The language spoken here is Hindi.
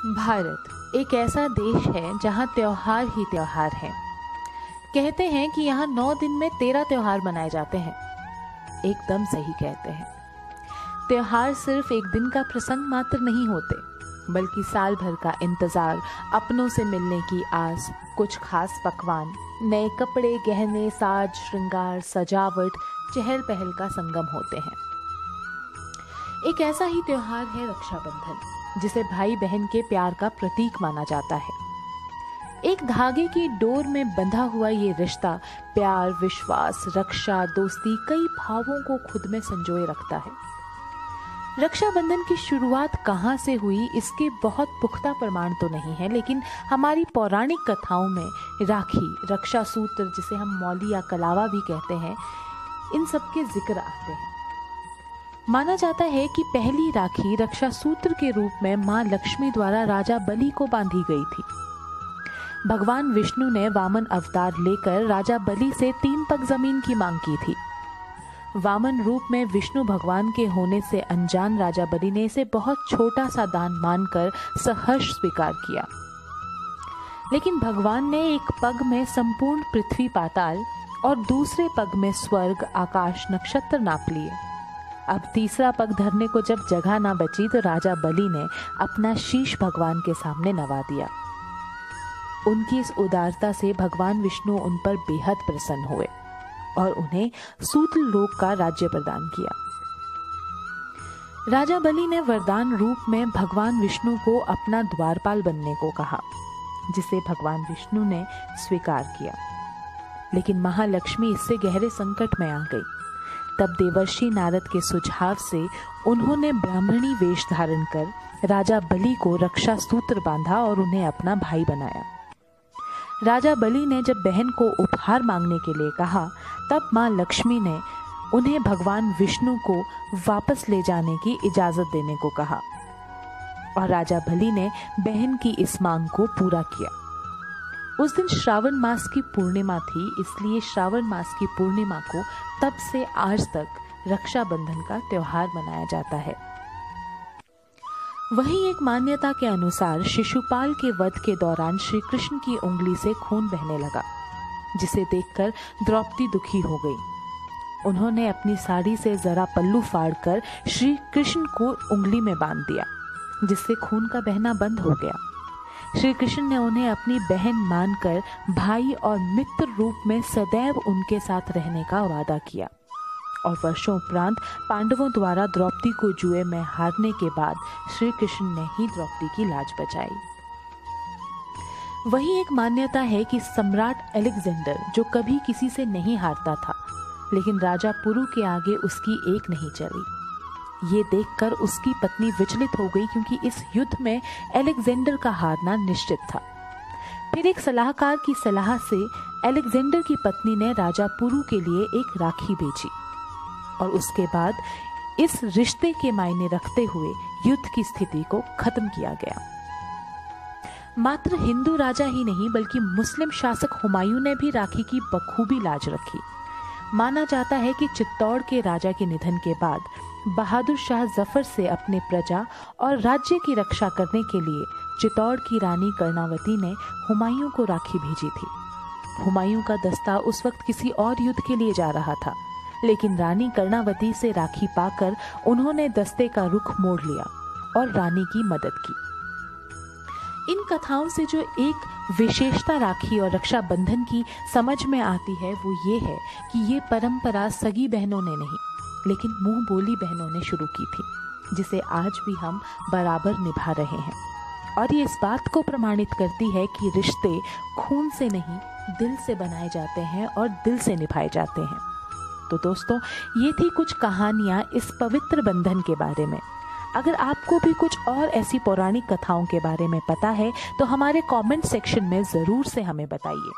भारत एक ऐसा देश है जहाँ त्योहार ही त्योहार हैं। कहते हैं कि यहाँ 9 दिन में 13 त्योहार मनाए जाते हैं। एकदम सही कहते हैं। त्योहार सिर्फ एक दिन का प्रसंग मात्र नहीं होते, बल्कि साल भर का इंतजार, अपनों से मिलने की आस, कुछ खास पकवान, नए कपड़े, गहने, साज श्रृंगार, सजावट, चहल पहल का संगम होते हैं। एक ऐसा ही त्योहार है रक्षाबंधन, जिसे भाई बहन के प्यार का प्रतीक माना जाता है। एक धागे की डोर में बंधा हुआ ये रिश्ता प्यार, विश्वास, रक्षा, दोस्ती, कई भावों को खुद में संजोए रखता है। रक्षाबंधन की शुरुआत कहाँ से हुई, इसके बहुत पुख्ता प्रमाण तो नहीं है, लेकिन हमारी पौराणिक कथाओं में राखी, रक्षा सूत्र, जिसे हम मौली या कलावा भी कहते हैं, इन सब के जिक्र आते हैं। माना जाता है कि पहली राखी रक्षा सूत्र के रूप में मां लक्ष्मी द्वारा राजा बलि को बांधी गई थी। भगवान विष्णु ने वामन अवतार लेकर राजा बलि से 3 पग जमीन की मांग की थी। वामन रूप में विष्णु भगवान के होने से अनजान राजा बलि ने इसे बहुत छोटा सा दान मानकर सहर्ष स्वीकार किया। लेकिन भगवान ने एक पग में संपूर्ण पृथ्वी पाताल और दूसरे पग में स्वर्ग, आकाश, नक्षत्र नाप लिए। अब तीसरा पग धरने को जब जगह ना बची तो राजा बलि ने अपना शीश भगवान के सामने नवा दिया। उनकी इस उदारता से भगवान विष्णु उन पर बेहद प्रसन्न हुए और उन्हें सूत्र लोक का राज्य प्रदान किया। राजा बलि ने वरदान रूप में भगवान विष्णु को अपना द्वारपाल बनने को कहा, जिसे भगवान विष्णु ने स्वीकार किया। लेकिन महालक्ष्मी इससे गहरे संकट में आ गई। तब देवर्षि नारद के सुझाव से उन्होंने ब्राह्मणी वेश धारण कर राजा बलि को रक्षा सूत्र बांधा और उन्हें अपना भाई बनाया। राजा बलि ने जब बहन को उपहार मांगने के लिए कहा, तब मां लक्ष्मी ने उन्हें भगवान विष्णु को वापस ले जाने की इजाजत देने को कहा और राजा बलि ने बहन की इस मांग को पूरा किया। उस दिन श्रावण मास की पूर्णिमा थी, इसलिए श्रावण मास की पूर्णिमा को तब से आज तक रक्षाबंधन का त्योहार मनाया जाता है। वहीं एक मान्यता के अनुसार शिशुपाल के वध के दौरान श्री कृष्ण की उंगली से खून बहने लगा, जिसे देखकर द्रौपदी दुखी हो गई। उन्होंने अपनी साड़ी से जरा पल्लू फाड़कर श्री कृष्ण को उंगली में बांध दिया, जिससे खून का बहना बंद हो गया। श्री कृष्ण ने उन्हें अपनी बहन मानकर भाई और मित्र रूप में सदैव उनके साथ रहने का वादा किया और वर्षों उपरांत पांडवों द्वारा द्रौपदी को जुए में हारने के बाद श्री कृष्ण ने ही द्रौपदी की लाज बचाई। वही एक मान्यता है कि सम्राट अलेक्जेंडर, जो कभी किसी से नहीं हारता था, लेकिन राजा पुरु के आगे उसकी एक नहीं चली। ये देखकर उसकी पत्नी विचलित हो गई, क्योंकि इस युद्ध में अलेक्जेंडर का हारना निश्चित था। फिर एक सलाहकार की सलाह से अलेक्जेंडर की पत्नी ने राजा पुरु के लिए एक राखी भेजी और उसके बाद इस रिश्ते के मायने रखते हुए युद्ध की स्थिति को खत्म किया गया। मात्र हिंदू राजा ही नहीं, बल्कि मुस्लिम शासक हुमायूं ने भी राखी की बखूबी लाज रखी। माना जाता है कि चित्तौड़ के राजा के निधन के बाद बहादुर शाह जफर से अपने प्रजा और राज्य की रक्षा करने के लिए चित्तौड़ की रानी कर्णावती ने हुमायूं को राखी भेजी थी। हुमायूं का दस्ता उस वक्त किसी और युद्ध के लिए जा रहा था, लेकिन रानी कर्णावती से राखी पाकर उन्होंने दस्ते का रुख मोड़ लिया और रानी की मदद की। इन कथाओं से जो एक विशेषता राखी और रक्षाबंधन की समझ में आती है, वो ये है कि ये परंपरा सगी बहनों ने नहीं, लेकिन मुंह बोली बहनों ने शुरू की थी, जिसे आज भी हम बराबर निभा रहे हैं। और ये इस बात को प्रमाणित करती है कि रिश्ते खून से नहीं, दिल से बनाए जाते हैं और दिल से निभाए जाते हैं। तो दोस्तों, ये थी कुछ कहानियां इस पवित्र बंधन के बारे में। अगर आपको भी कुछ और ऐसी पौराणिक कथाओं के बारे में पता है तो हमारे कमेंट सेक्शन में ज़रूर से हमें बताइए।